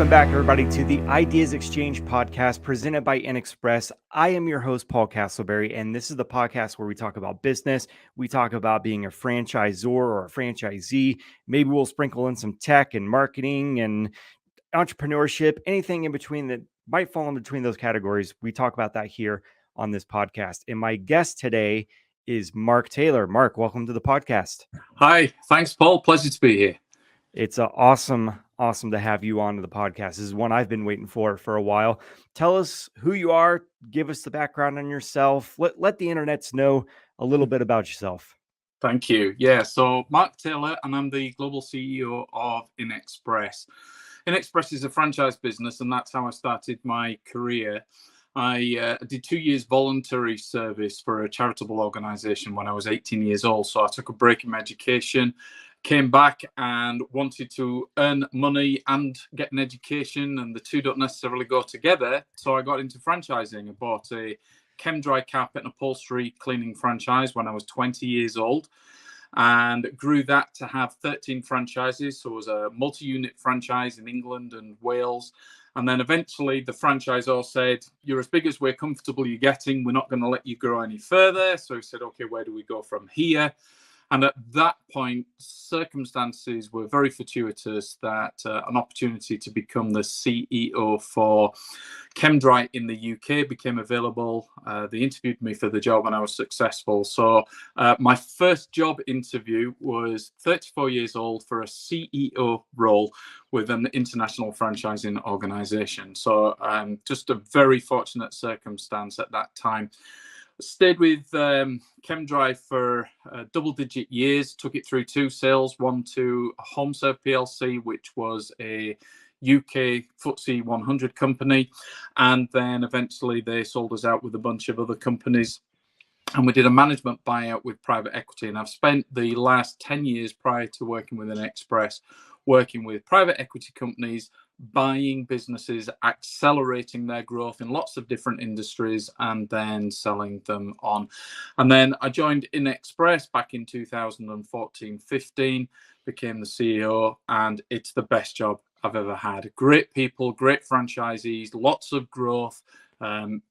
Welcome back, everybody, to the Ideas Exchange podcast presented by InXpress. I am your host, Paul Castleberry, and this is the podcast where we talk about business. We talk about being a franchisor or a franchisee. Maybe we'll sprinkle in some tech and marketing and entrepreneurship, anything in between that might fall in between those categories. We talk about that here on this podcast. And my guest today is Mark Taylor. Mark, welcome to the podcast. Hi, thanks, Paul. Pleasure to be here. It's awesome to have you on to the podcast. This is one I've been waiting for a while. Tell us who you are. Give us the background on yourself. Let the internets know a little bit about yourself. Thank you. Yeah, so Mark Taylor, and I'm the global CEO of InXpress. InXpress is a franchise business, and that's how I started my career. I did 2 years voluntary service for a charitable organization when I was 18 years old. So I took a break in my education, came back and wanted to earn money and get an education, and the two don't necessarily go together. So I got into franchising. I bought a chem dry carpet and upholstery cleaning franchise when I was 20 years old, and grew that to have 13 franchises. So it was a multi-unit franchise in England and Wales. And then eventually the franchisor said, "You're as big as we're comfortable you're getting. We're not going to let you grow any further." So he said, "Okay, where do we go from here?" And at that point, circumstances were very fortuitous that an opportunity to become the CEO for ChemDry in the UK became available. They interviewed me for the job and I was successful. So my first job interview was 34 years old for a CEO role with an international franchising organization. So just a very fortunate circumstance at that time. Stayed with ChemDry for double-digit years, took it through two sales, one to HomeServe PLC, which was a UK FTSE 100 company, and then eventually they sold us out with a bunch of other companies, and we did a management buyout with private equity. And I've spent the last 10 years prior to working with InXpress working with private equity companies, buying businesses, accelerating their growth in lots of different industries, and then selling them on. And then I joined InXpress back in 2014-15, became the CEO, and it's the best job I've ever had. Great people, great franchisees, lots of growth,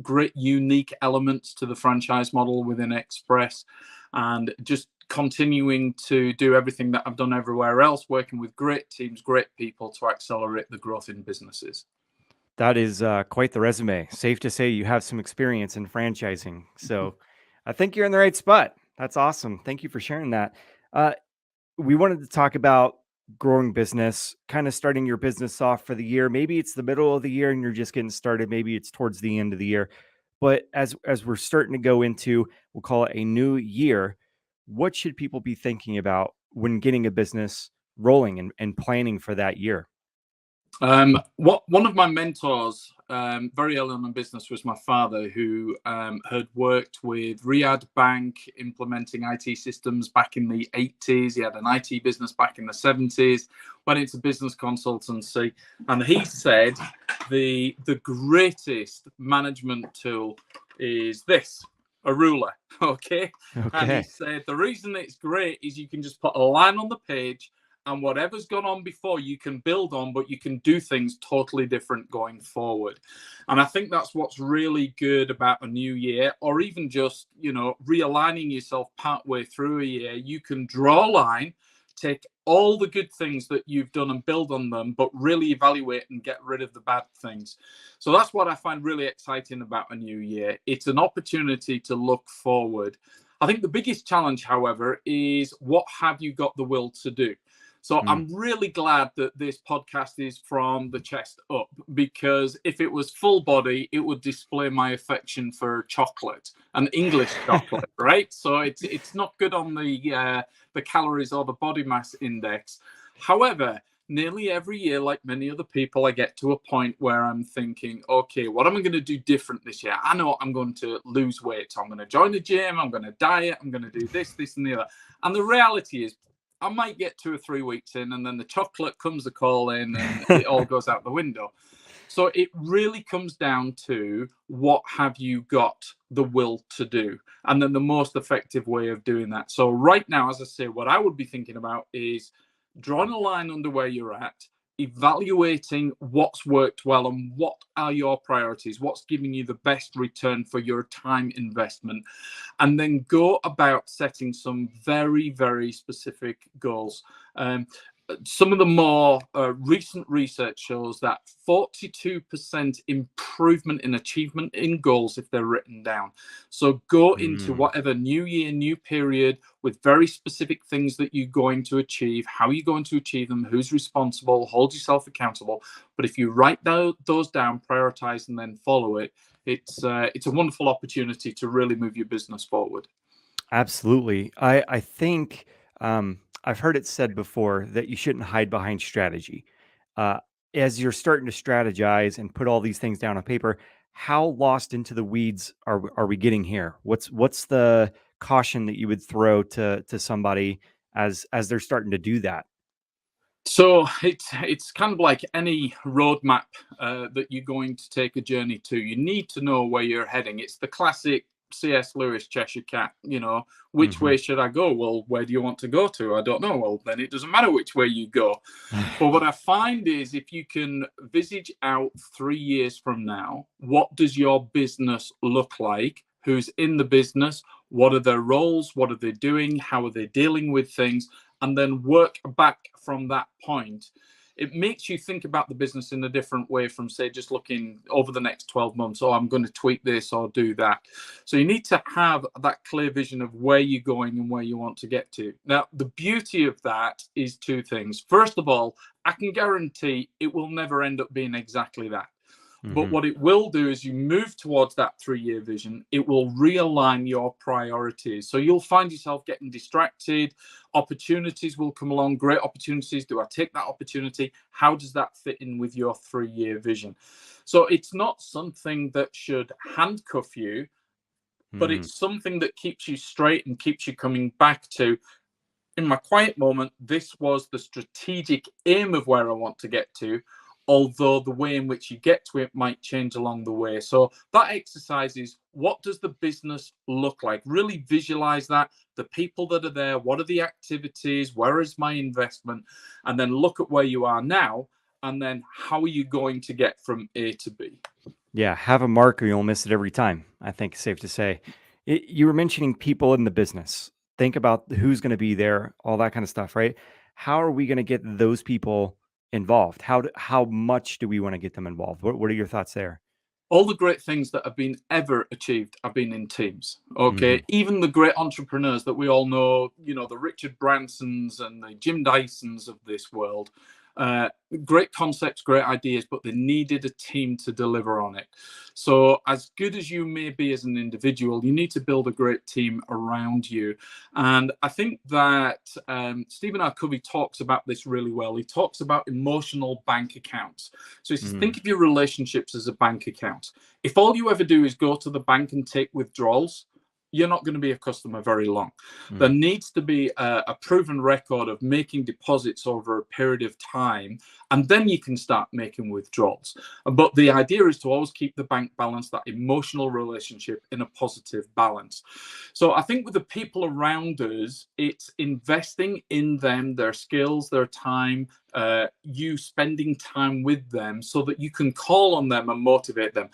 great unique elements to the franchise model within InXpress, and just continuing to do everything that I've done everywhere else, working with great teams, great people to accelerate the growth in businesses. That is quite the resume. Safe to say you have some experience in franchising. So I think you're in the right spot. That's awesome. Thank you for sharing that. We wanted to talk about growing business, kind of starting your business off for the year. Maybe it's the middle of the year and you're just getting started. Maybe it's towards the end of the year. But as we're starting to go into, we'll call it a new year, what should people be thinking about when getting a business rolling and planning for that year? One of my mentors very early on in business was my father, who had worked with Riyadh Bank implementing IT systems back in the 80s. He had an IT business back in the 70s, went into business consultancy, and he said the greatest management tool is this: a ruler. Okay. And he said the reason it's great is you can just put a line on the page, and whatever's gone on before you can build on, but you can do things totally different going forward. And I think that's what's really good about a new year, or even just, realigning yourself partway through a year. You can draw a line, take all the good things that you've done and build on them, but really evaluate and get rid of the bad things. So that's what I find really exciting about a new year. It's an opportunity to look forward. I think the biggest challenge, however, is what have you got the will to do? So I'm really glad that this podcast is from the chest up, because if it was full body, it would display my affection for chocolate, and English chocolate, right? So it's not good on the calories or the body mass index. However, nearly every year, like many other people, I get to a point where I'm thinking, okay, what am I going to do different this year? I know I'm going to lose weight. So I'm going to join the gym. I'm going to diet. I'm going to do this, and the other. And the reality is, I might get 2 or 3 weeks in, and then the chocolate comes a call in and it all goes out the window. So it really comes down to what have you got the will to do, and then the most effective way of doing that. So right now, as I say, what I would be thinking about is drawing a line under where you're at, evaluating what's worked well and what are your priorities, what's giving you the best return for your time investment, and then go about setting some very, very specific goals. Some of the more recent research shows that 42% improvement in achievement in goals if they're written down. So go into whatever new year, new period with very specific things that you're going to achieve, how you're going to achieve them, who's responsible, hold yourself accountable. But if you write those down, prioritize, and then follow it, it's a wonderful opportunity to really move your business forward. Absolutely. I think I've heard it said before that you shouldn't hide behind strategy. Uh, as you're starting to strategize and put all these things down on paper, how lost into the weeds are we getting here? What's the caution that you would throw to somebody as they're starting to do that? So it's kind of like any roadmap that you're going to take a journey to. You need to know where you're heading. It's the classic C.S. Lewis Cheshire Cat. Which way should I go? Well, where do you want to go to? I don't know. Well, then it doesn't matter which way you go. But what I find is if you can visage out 3 years from now, what does your business look like? Who's in the business? What are their roles? What are they doing? How are they dealing with things? And then work back from that point. It makes you think about the business in a different way from, say, just looking over the next 12 months, oh, I'm going to tweak this or do that. So you need to have that clear vision of where you're going and where you want to get to. Now, the beauty of that is two things. First of all, I can guarantee it will never end up being exactly that. But what it will do is you move towards that 3-year vision, it will realign your priorities. So you'll find yourself getting distracted. Opportunities will come along, great opportunities. Do I take that opportunity? How does that fit in with your 3-year vision? So it's not something that should handcuff you, but it's something that keeps you straight and keeps you coming back to, in my quiet moment, this was the strategic aim of where I want to get to, although the way in which you get to it might change along the way. So that exercise is, what does the business look like? Really visualize that, the people that are there, what are the activities, where is my investment, and then look at where you are now, and then how are you going to get from A to B? Yeah, have a mark or you'll miss it every time. I think it's safe to say. You were mentioning people in the business. Think about who's going to be there, all that kind of stuff, right? How are we going to get those people involved? How much do we want to get them involved? What are your thoughts there? All the great things that have been ever achieved have been in teams. Okay. Even the great entrepreneurs that we all know, the Richard Bransons and the Jim Dysons of this world, great concepts, great ideas, but they needed a team to deliver on it. So as good as you may be as an individual, you need to build a great team around you. And I think that Stephen R. Covey talks about this really well. He talks about emotional bank accounts. So he says, think of your relationships as a bank account. If all you ever do is go to the bank and take withdrawals, you're not going to be a customer very long. There needs to be a proven record of making deposits over a period of time, and then you can start making withdrawals. But the idea is to always keep the bank balance, that emotional relationship, in a positive balance. So I think with the people around us, it's investing in them, their skills, their time, you spending time with them so that you can call on them and motivate them.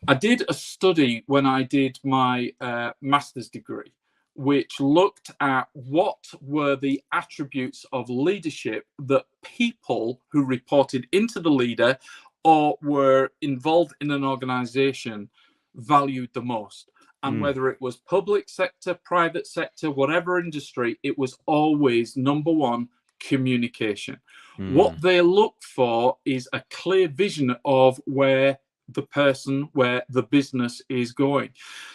I did a study when I did my master's degree, which looked at what were the attributes of leadership that people who reported into the leader or were involved in an organization valued the most. And whether it was public sector, private sector, whatever industry, it was always number one, communication. What they look for is a clear vision of where the business is going.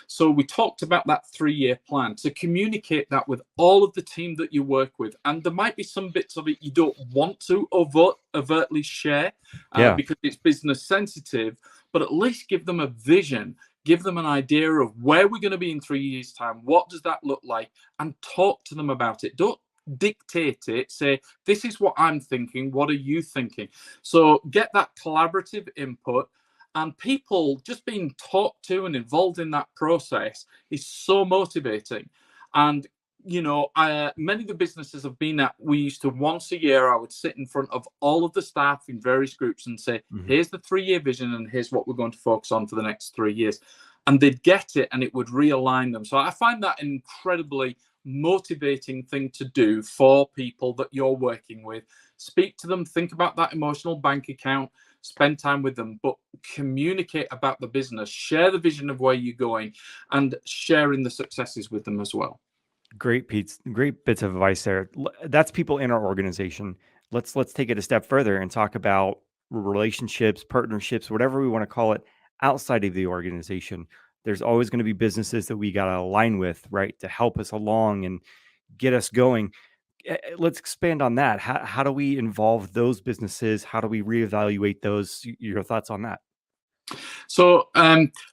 So we talked about that 3-year plan, to communicate that with all of the team that you work with. And there might be some bits of it you don't want to overtly share because it's business sensitive, but at least give them a vision, give them an idea of where we're going to be in 3 years' time. What does that look like? And talk to them about it. Don't dictate it. Say, this is what I'm thinking. What are you thinking? So get that collaborative input. And people just being talked to and involved in that process is so motivating. And many of the businesses I've been at, we used to once a year, I would sit in front of all of the staff in various groups and say, here's the 3-year vision and here's what we're going to focus on for the next 3 years. And they'd get it and it would realign them. So I find that an incredibly motivating thing to do for people that you're working with. Speak to them, think about that emotional bank account, spend time with them, but communicate about the business, share the vision of where you're going, and sharing the successes with them as well. Great, Pete. Great bits of advice there. That's people in our organization. Let's take it a step further and talk about relationships, partnerships, whatever we want to call it, outside of the organization. There's always going to be businesses that we got to align with, right, to help us along and get us going. Let's expand on that. How do we involve those businesses? How do we reevaluate those? Your thoughts on that? So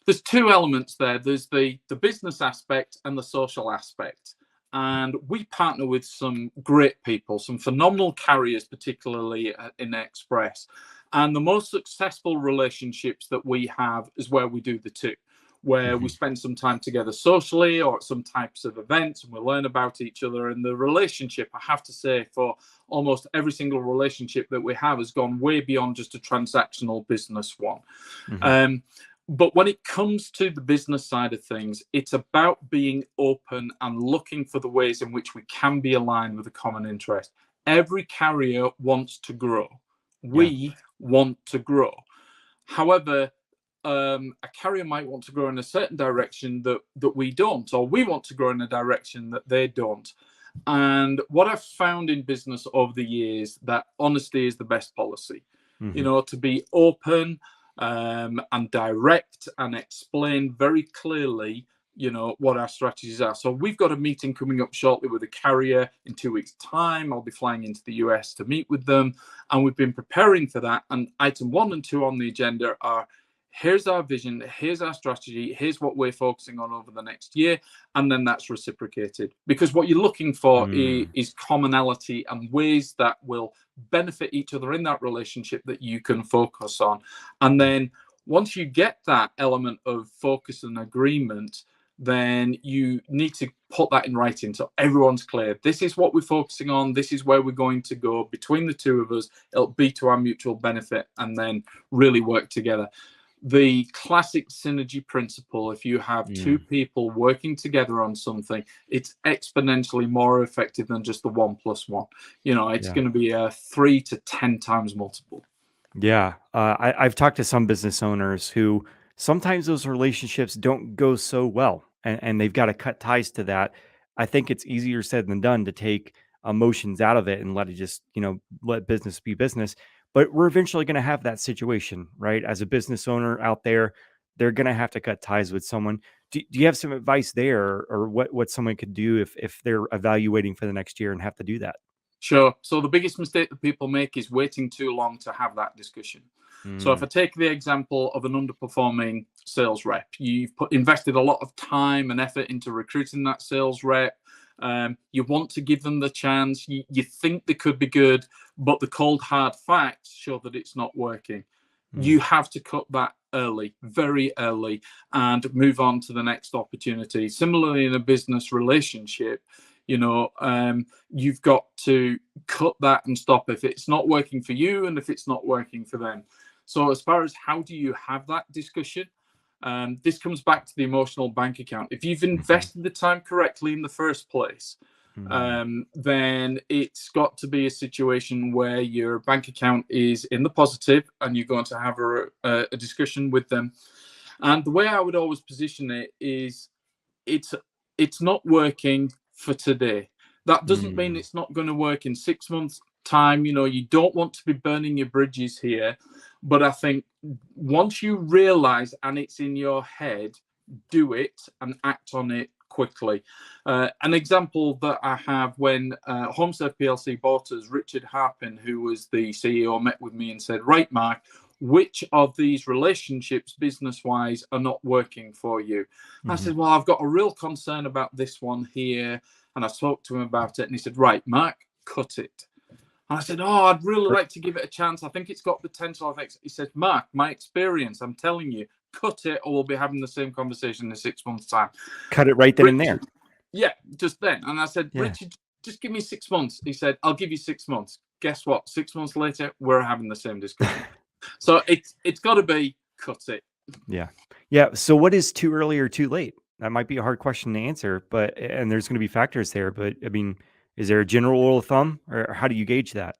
there's two elements there. There's the business aspect and the social aspect. And we partner with some great people, some phenomenal carriers, particularly in Express. And the most successful relationships that we have is where we do the two, where we spend some time together socially or at some types of events and we learn about each other. And the relationship, I have to say, for almost every single relationship that we have has gone way beyond just a transactional business one. But when it comes to the business side of things, it's about being open and looking for the ways in which we can be aligned with a common interest. Every carrier wants to grow. We want to grow. However, a carrier might want to grow in a certain direction that we don't, or we want to grow in a direction that they don't. And what I've found in business over the years, that honesty is the best policy. To be open and direct and explain very clearly, what our strategies are. So we've got a meeting coming up shortly with a carrier in 2 weeks' time. I'll be flying into the US to meet with them. And we've been preparing for that. And item 1 and 2 on the agenda are, here's our vision, here's our strategy, here's what we're focusing on over the next year. And then that's reciprocated. Because what you're looking for is commonality and ways that will benefit each other in that relationship that you can focus on. And then once you get that element of focus and agreement, then you need to put that in writing so everyone's clear. This is what we're focusing on. This is where we're going to go. Between the two of us, it'll be to our mutual benefit, and then really work together. The classic synergy principle, if you have two people working together on something, it's exponentially more effective than just the 1 + 1. It's going to be a 3 to 10 times multiple. Yeah. I've talked to some business owners who sometimes those relationships don't go so well, and they've got to cut ties to that. I think it's easier said than done to take emotions out of it and let it just, let business be business. But we're eventually going to have that situation, right? As a business owner out there, they're going to have to cut ties with someone. Do you have some advice there, or what someone could do if they're evaluating for the next year and have to do that? Sure. So the biggest mistake that people make is waiting too long to have that discussion. So if I take the example of an underperforming sales rep, you've invested a lot of time and effort into recruiting that sales rep. You want to give them the chance. You think they could be good, but the cold hard facts show that it's not working. You have to cut that early, very early, and move on to the next opportunity. Similarly, in a business relationship, you've got to cut that and stop if it's not working for you and if it's not working for them. So as far as how do you have that discussion, this comes back to the emotional bank account. If you've invested the time correctly in the first place, then it's got to be a situation where your bank account is in the positive and you're going to have a discussion with them. And the way I would always position it is it's not working for today. That doesn't mean it's not going to work in 6 months' time. You don't want to be burning your bridges here. But I think once you realize and it's in your head, do it and act on it quickly. An example that I have, when HomeServe PLC bought us, Richard Harpin, who was the CEO, met with me and said, right, Mark, which of these relationships business-wise are not working for you? I said, well, I've got a real concern about this one here. And I spoke to him about it and he said, right, Mark, cut it. And I said, oh, I'd really like to give it a chance. I think it's got potential. He said, Mark, my experience, I'm telling you, cut it or we'll be having the same conversation in 6 months' time. Cut it right then and there. Yeah, just then. And I said, Yeah. Richard, just give me 6 months. He said, I'll give you 6 months. Guess what? 6 months later, we're having the same discussion. So it's got to be cut it. Yeah. Yeah. So what is too early or too late? That might be a hard question to answer, but and there's going to be factors there, but I mean, is there a general rule of thumb or how do you gauge that?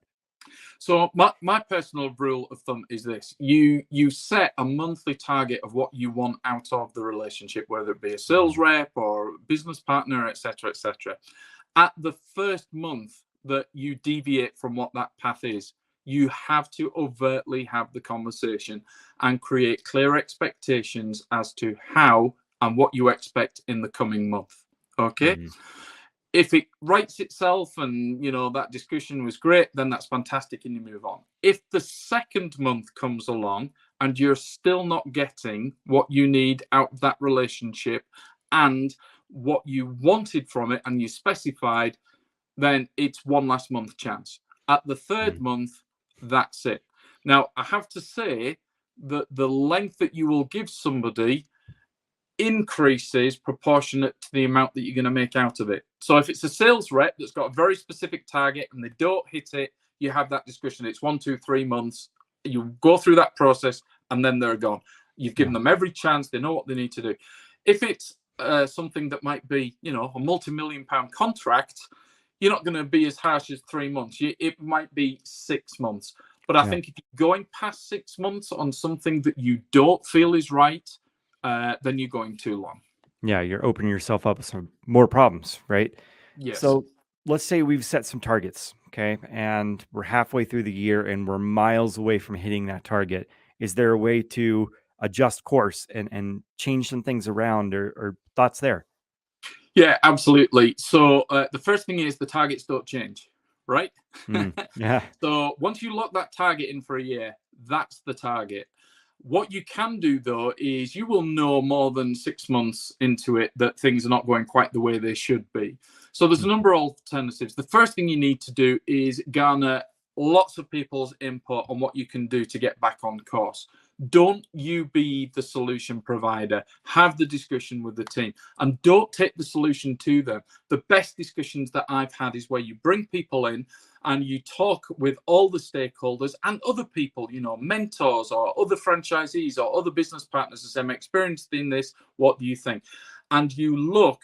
So my personal rule of thumb is this: you set a monthly target of what you want out of the relationship, whether it be a sales Mhm. rep or business partner, etc., etc. At the first month that you deviate from what that path is, you have to overtly have the conversation and create clear expectations as to how and what you expect in the coming month. Okay. Mhm. If it writes itself and that discussion was great, then that's fantastic and you move on. If the second month comes along and you're still not getting what you need out of that relationship and what you wanted from it and you specified, then it's one last month chance. At the third Mhm. month, that's it. Now I have to say that the length that you will give somebody increases proportionate to the amount that you're going to make out of it. So if it's a sales rep that's got a very specific target and they don't hit it, you have that discussion. It's 1, 2, 3 months. You go through that process and then they're gone. You've given Yeah. them every chance. They know what they need to do. If it's something that might be, a multi-million-pound contract, you're not going to be as harsh as 3 months. It might be 6 months. But I Yeah. think if you're going past 6 months on something that you don't feel is right, then you're going too long. Yeah. You're opening yourself up with some more problems, right? Yes. So let's say we've set some targets, okay, and we're halfway through the year and we're miles away from hitting that target. Is there a way to adjust course and change some things around or thoughts there? Yeah, absolutely. So the first thing is the targets don't change, right? Yeah. So once you lock that target in for a year, that's the target. What you can do though is you will know more than 6 months into it that things are not going quite the way they should be. So there's a Mhm. number of alternatives. The first thing you need to do is garner lots of people's input on what you can do to get back on course. Don't you be the solution provider. Have the discussion with the team and don't take the solution to them. The best discussions that I've had is where you bring people in and you talk with all the stakeholders and other people, mentors or other franchisees or other business partners, as I'm experienced in this. What do you think? And you look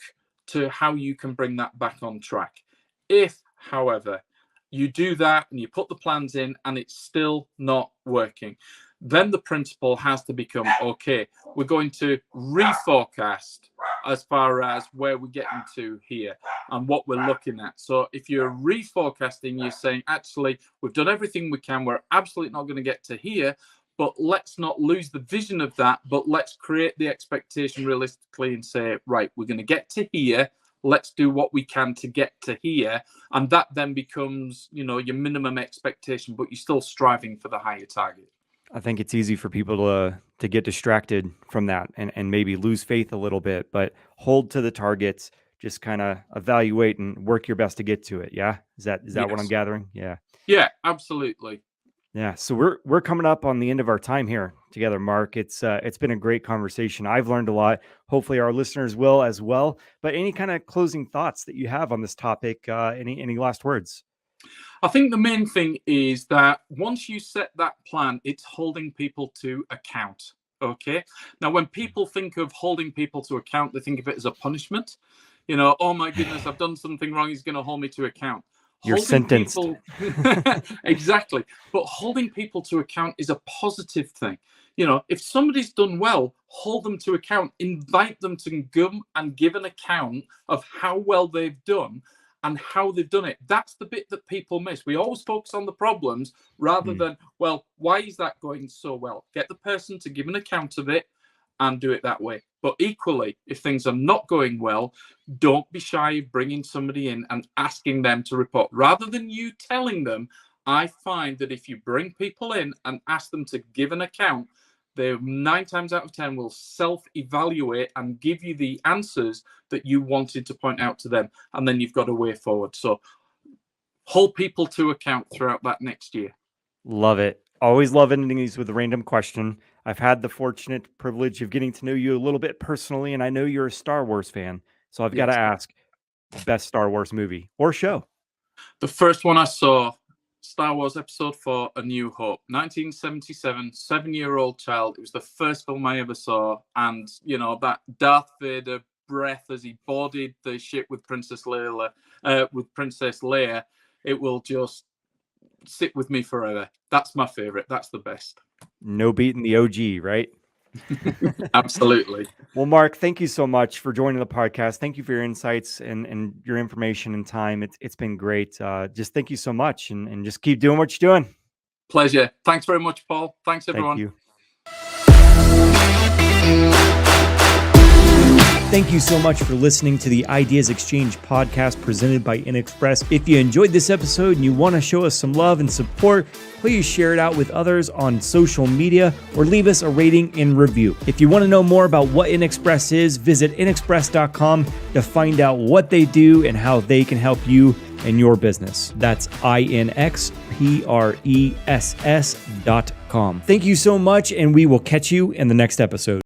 to how you can bring that back on track. If, however, you do that and you put the plans in and it's still not working, then the principle has to become okay, we're going to reforecast as far as where we're getting to here and what we're looking at. So if you're reforecasting, you're saying, actually, we've done everything we can. We're absolutely not going to get to here, but let's not lose the vision of that. But let's create the expectation realistically and say, right, we're going to get to here. Let's do what we can to get to here. And that then becomes, your minimum expectation, but you're still striving for the higher target. I think it's easy for people to get distracted from that and maybe lose faith a little bit, but hold to the targets, just kind of evaluate and work your best to get to it. Yeah. Is that what I'm Yes. gathering? Yeah. Yeah, absolutely. Yeah. So we're coming up on the end of our time here together, Mark. It's been a great conversation. I've learned a lot. Hopefully our listeners will as well. But any kind of closing thoughts that you have on this topic? Any last words? I think the main thing is that once you set that plan, it's holding people to account. Okay. Now, when people think of holding people to account, they think of it as a punishment. Oh my goodness, I've done something wrong. He's going to hold me to account. You're Holding sentenced. people, exactly. But holding people to account is a positive thing. If somebody's done well, hold them to account, invite them to come and give an account of how well they've done and how they've done it. That's the bit that people miss. We always focus on the problems rather Mm. than, well, why is that going so well? Get the person to give an account of it and do it that way. But equally, if things are not going well, don't be shy of bringing somebody in and asking them to report. Rather than you telling them, I find that if you bring people in and ask them to give an account, they 9 times out of 10 will self-evaluate and give you the answers that you wanted to point out to them. And then you've got a way forward. So hold people to account throughout that next year. Love it. Always love ending these with a random question. I've had the fortunate privilege of getting to know you a little bit personally, and I know you're a Star Wars fan. So I've got to Yes. ask, best Star Wars movie or show? The first one I saw, Star Wars Episode 4, A New Hope, 1977, 7-year-old child. It was the first film I ever saw. And, you know, that Darth Vader breath as he boarded the ship with Princess Leia, it will just sit with me forever. That's my favorite. That's the best. No beating the OG, right? Absolutely. Well, Mark, thank you so much for joining the podcast. Thank you for your insights and your information and time. It's been great. Just thank you so much, and just keep doing what you're doing. Pleasure. Thanks very much, Paul. Thanks, everyone. Thank you. Thank you so much for listening to the Ideas Exchange podcast presented by InXpress. If you enjoyed this episode and you want to show us some love and support, please share it out with others on social media or leave us a rating and review. If you want to know more about what InXpress is, visit inexpress.com to find out what they do and how they can help you and your business. That's INXPRESS.com. Thank you so much, and we will catch you in the next episode.